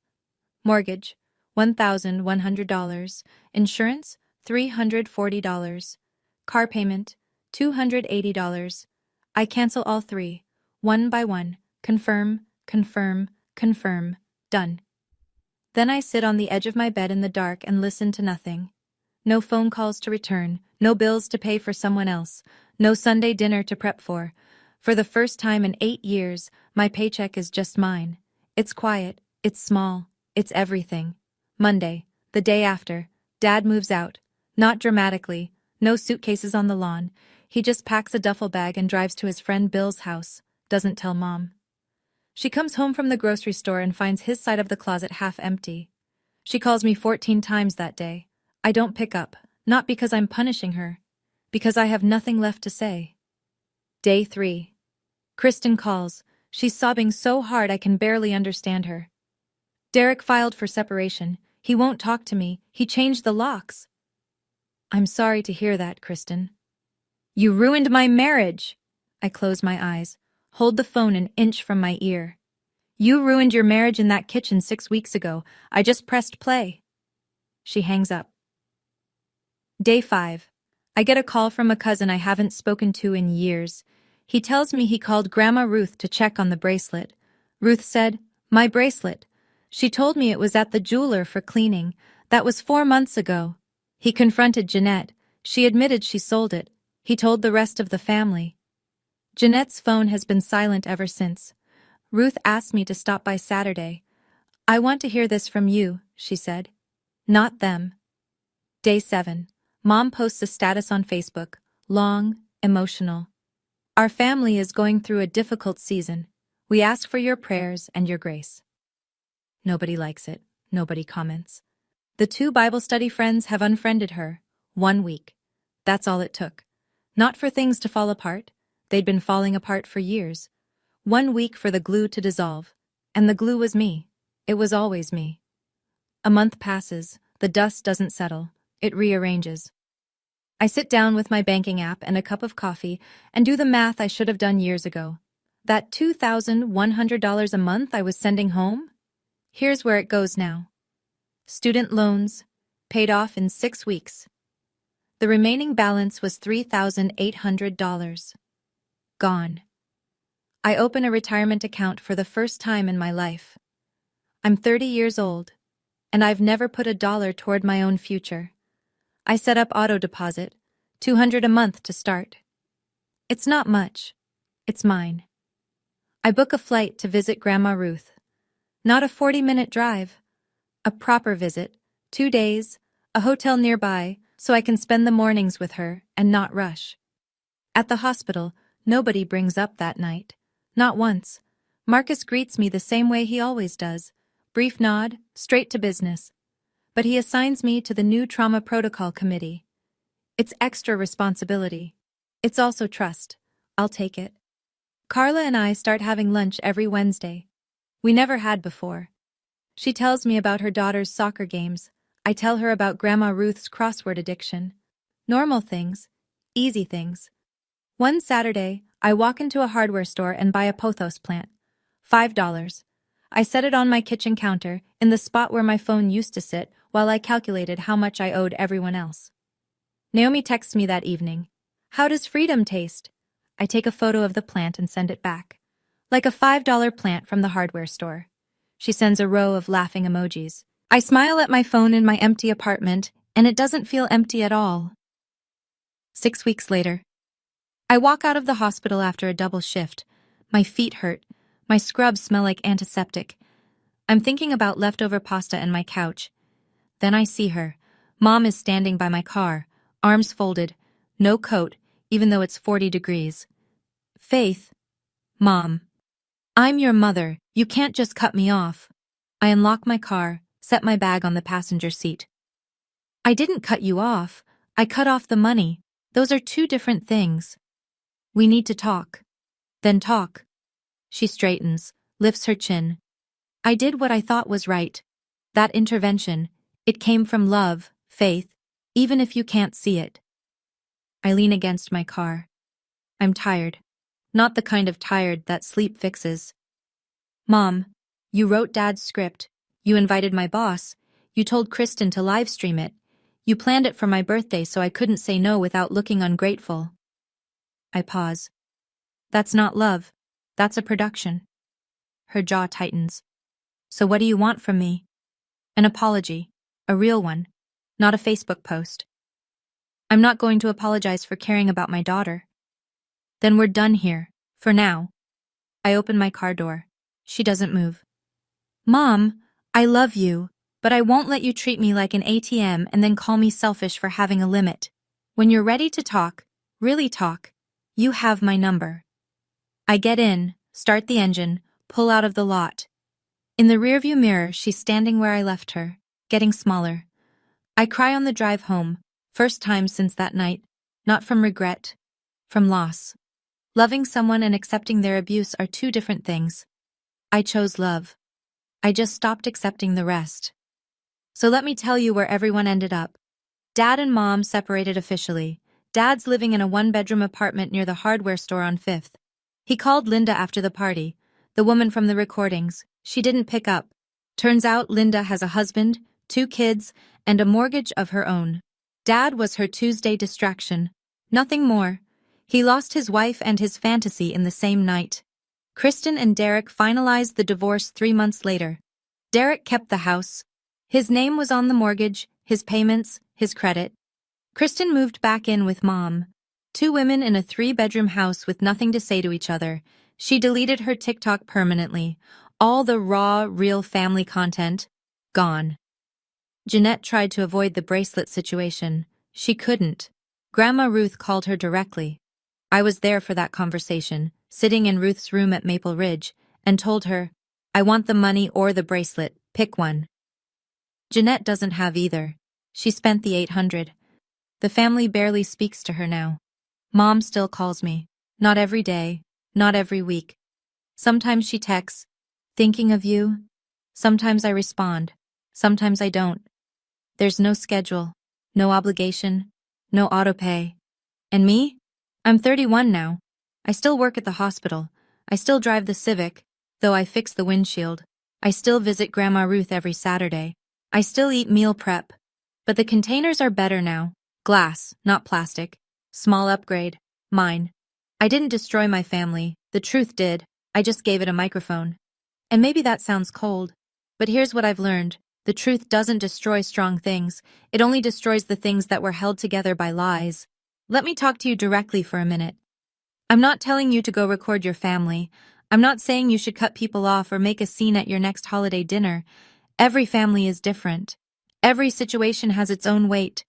Mortgage, $1,100. Insurance, $340. Car payment, $280. I cancel all 3, one by one. Confirm, confirm, confirm. Done. Then I sit on the edge of my bed in the dark and listen to nothing. No phone calls to return, no bills to pay for someone else, no Sunday dinner to prep for. For the first time in 8 years, my paycheck is just mine. It's quiet, it's small, it's everything. Monday, the day after, Dad moves out. Not dramatically, no suitcases on the lawn. He just packs a duffel bag and drives to his friend Bill's house. Doesn't tell Mom. She comes home from the grocery store and finds his side of the closet half empty. She calls me 14 times that day. I don't pick up, not because I'm punishing her, because I have nothing left to say. Day 3. Kristen calls. She's sobbing so hard I can barely understand her. Derek filed for separation. He won't talk to me. He changed the locks. I'm sorry to hear that, Kristen. You ruined my marriage. I close my eyes, hold the phone an inch from my ear. You ruined your marriage in that kitchen 6 weeks ago. I just pressed play. She hangs up. Day 5. I get a call from a cousin I haven't spoken to in years. He tells me he called Grandma Ruth to check on the bracelet. Ruth said, "My bracelet." She told me it was at the jeweler for cleaning. That was 4 months ago. He confronted Jeanette. She admitted she sold it. He told the rest of the family. Jeanette's phone has been silent ever since. Ruth asked me to stop by Saturday. "I want to hear this from you," she said. "Not them." Day 7. Mom posts a status on Facebook. Long, emotional. "Our family is going through a difficult season. We ask for your prayers and your grace." Nobody likes it. Nobody comments. The 2 Bible study friends have unfriended her. 1 week. That's all it took. Not for things to fall apart. They'd been falling apart for years. 1 week for the glue to dissolve. And the glue was me. It was always me. A month passes. The dust doesn't settle. It rearranges. I sit down with my banking app and a cup of coffee and do the math I should have done years ago. That $2,100 a month I was sending home? Here's where it goes now. Student loans, paid off in 6 weeks. The remaining balance was $3,800. Gone. I open a retirement account for the first time in my life. I'm 30 years old, and I've never put a dollar toward my own future. I set up auto deposit, $200 a month to start. It's not much. It's mine. I book a flight to visit Grandma Ruth. Not a 40-minute drive. A proper visit, 2 days, a hotel nearby, so I can spend the mornings with her and not rush. At the hospital, nobody brings up that night. Not once. Marcus greets me the same way he always does. Brief nod, straight to business. But he assigns me to the new trauma protocol committee. It's extra responsibility. It's also trust. I'll take it. Carla and I start having lunch every Wednesday. We never had before. She tells me about her daughter's soccer games. I tell her about Grandma Ruth's crossword addiction. Normal things. Easy things. One Saturday, I walk into a hardware store and buy a pothos plant. $5. I set it on my kitchen counter, in the spot where my phone used to sit, while I calculated how much I owed everyone else. Naomi texts me that evening. "How does freedom taste?" I take a photo of the plant and send it back. Like a $5 plant from the hardware store. She sends a row of laughing emojis. I smile at my phone in my empty apartment, and it doesn't feel empty at all. 6 weeks later. I walk out of the hospital after a double shift. My feet hurt. My scrubs smell like antiseptic. I'm thinking about leftover pasta and my couch. Then I see her. Mom is standing by my car, arms folded, no coat, even though it's 40 degrees. "Faith." "Mom. I'm your mother. You can't just cut me off." I unlock my car, set my bag on the passenger seat. "I didn't cut you off. I cut off the money. Those are 2 different things. We need to talk." "Then talk." She straightens, lifts her chin. "I did what I thought was right. That intervention, it came from love, Faith, even if you can't see it." I lean against my car. I'm tired. Not the kind of tired that sleep fixes. "Mom, you wrote Dad's script. You invited my boss. You told Kristen to live stream it. You planned it for my birthday so I couldn't say no without looking ungrateful." I pause. "That's not love. That's a production." Her jaw tightens. "So what do you want from me?" "An apology. A real one. Not a Facebook post." "I'm not going to apologize for caring about my daughter." "Then we're done here. For now." I open my car door. She doesn't move. "Mom, I love you, but I won't let you treat me like an ATM and then call me selfish for having a limit. When you're ready to talk, really talk, you have my number." I get in, start the engine, pull out of the lot. In the rearview mirror, she's standing where I left her, getting smaller. I cry on the drive home, first time since that night, not from regret, from loss. Loving someone and accepting their abuse are 2 different things. I chose love. I just stopped accepting the rest. So let me tell you where everyone ended up. Dad and Mom separated officially. Dad's living in a 1-bedroom apartment near the hardware store on 5th. He called Linda after the party, the woman from the recordings. She didn't pick up. Turns out Linda has a husband, 2 kids, and a mortgage of her own. Dad was her Tuesday distraction. Nothing more. He lost his wife and his fantasy in the same night. Kristen and Derek finalized the divorce 3 months later. Derek kept the house. His name was on the mortgage, his payments, his credit. Kristen moved back in with Mom. 2 women in a 3-bedroom house with nothing to say to each other. She deleted her TikTok permanently. All the raw, real family content, gone. Jeanette tried to avoid the bracelet situation. She couldn't. Grandma Ruth called her directly. I was there for that conversation, sitting in Ruth's room at Maple Ridge, and told her, I want the money or the bracelet, pick one. Jeanette doesn't have either. She spent the $800. The family barely speaks to her now. Mom still calls me. Not every day, not every week. Sometimes she texts, thinking of you. Sometimes I respond. Sometimes I don't. There's no schedule, no obligation, no autopay. And me? I'm 31 now. I still work at the hospital. I still drive the Civic, though I fix the windshield. I still visit Grandma Ruth every Saturday. I still eat meal prep. But the containers are better now. Glass, not plastic. Small upgrade. Mine. I didn't destroy my family. The truth did. I just gave it a microphone. And maybe that sounds cold. But here's what I've learned. The truth doesn't destroy strong things. It only destroys the things that were held together by lies. Let me talk to you directly for a minute. I'm not telling you to go record your family. I'm not saying you should cut people off or make a scene at your next holiday dinner. Every family is different. Every situation has its own weight.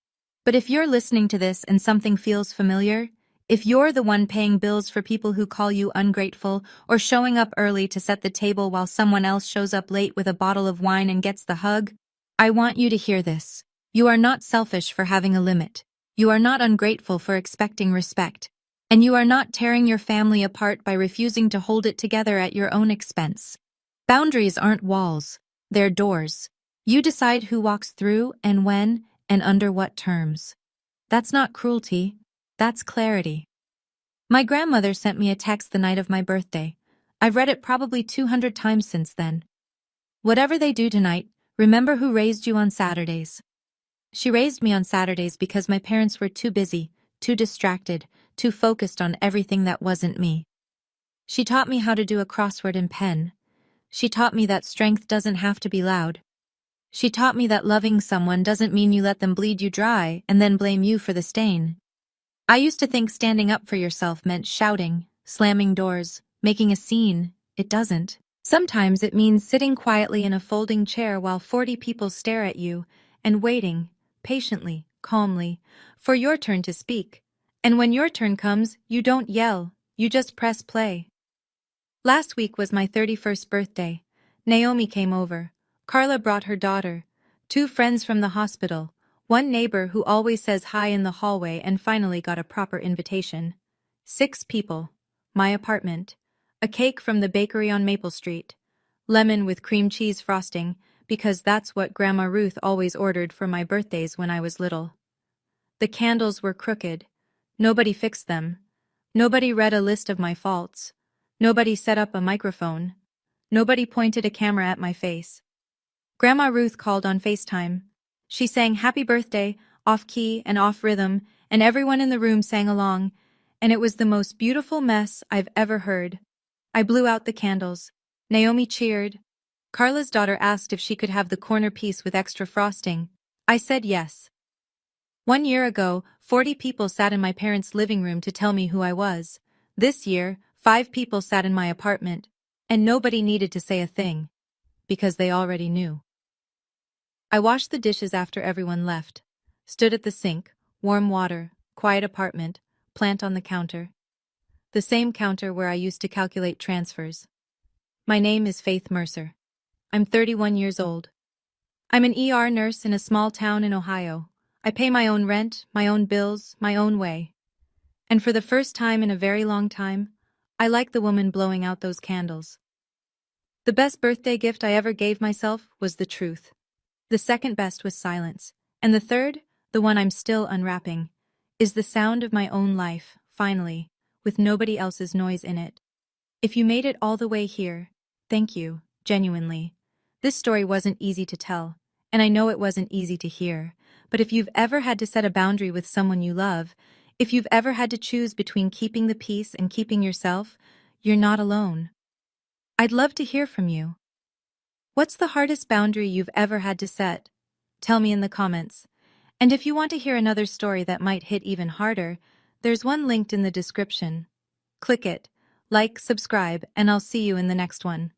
But if you're listening to this and something feels familiar, if you're the one paying bills for people who call you ungrateful or showing up early to set the table while someone else shows up late with a bottle of wine and gets the hug, I want you to hear this. You are not selfish for having a limit. You are not ungrateful for expecting respect. And you are not tearing your family apart by refusing to hold it together at your own expense. Boundaries aren't walls. They're doors. You decide who walks through and when and under what terms. That's not cruelty. That's clarity. My grandmother sent me a text the night of my birthday. I've read it probably 200 times since then. Whatever they do tonight, remember who raised you on Saturdays. She raised me on Saturdays because my parents were too busy, too distracted, too focused on everything that wasn't me. She taught me how to do a crossword in pen. She taught me that strength doesn't have to be loud. She taught me that loving someone doesn't mean you let them bleed you dry and then blame you for the stain. I used to think standing up for yourself meant shouting, slamming doors, making a scene. It doesn't. Sometimes it means sitting quietly in a folding chair while 40 people stare at you and waiting, patiently, calmly, for your turn to speak. And when your turn comes, you don't yell, you just press play. Last week was my 31st birthday. Naomi came over. Carla brought her daughter. 2 friends from the hospital. 1 neighbor who always says hi in the hallway and finally got a proper invitation. 6 people. My apartment. A cake from the bakery on Maple Street. Lemon with cream cheese frosting, because that's what Grandma Ruth always ordered for my birthdays when I was little. The candles were crooked. Nobody fixed them. Nobody read a list of my faults. Nobody set up a microphone. Nobody pointed a camera at my face. Grandma Ruth called on FaceTime. She sang Happy Birthday, off-key and off-rhythm, and everyone in the room sang along, and it was the most beautiful mess I've ever heard. I blew out the candles. Naomi cheered. Carla's daughter asked if she could have the corner piece with extra frosting. I said yes. 1 year ago, 40 people sat in my parents' living room to tell me who I was. This year, 5 people sat in my apartment, and nobody needed to say a thing, because they already knew. I washed the dishes after everyone left, stood at the sink, warm water, quiet apartment, plant on the counter. The same counter where I used to calculate transfers. My name is Faith Mercer. I'm 31 years old. I'm an ER nurse in a small town in Ohio. I pay my own rent, my own bills, my own way. And for the first time in a very long time, I like the woman blowing out those candles. The best birthday gift I ever gave myself was the truth. The second best was silence. And the third, the one I'm still unwrapping, is the sound of my own life, finally, with nobody else's noise in it. If you made it all the way here, thank you, genuinely. This story wasn't easy to tell, and I know it wasn't easy to hear, But if you've ever had to set a boundary with someone you love, if you've ever had to choose between keeping the peace and keeping yourself, you're not alone. I'd love to hear from you. What's the hardest boundary you've ever had to set? Tell me in the comments. And if you want to hear another story that might hit even harder, there's one linked in the description. Click it, like, subscribe, and I'll see you in the next one.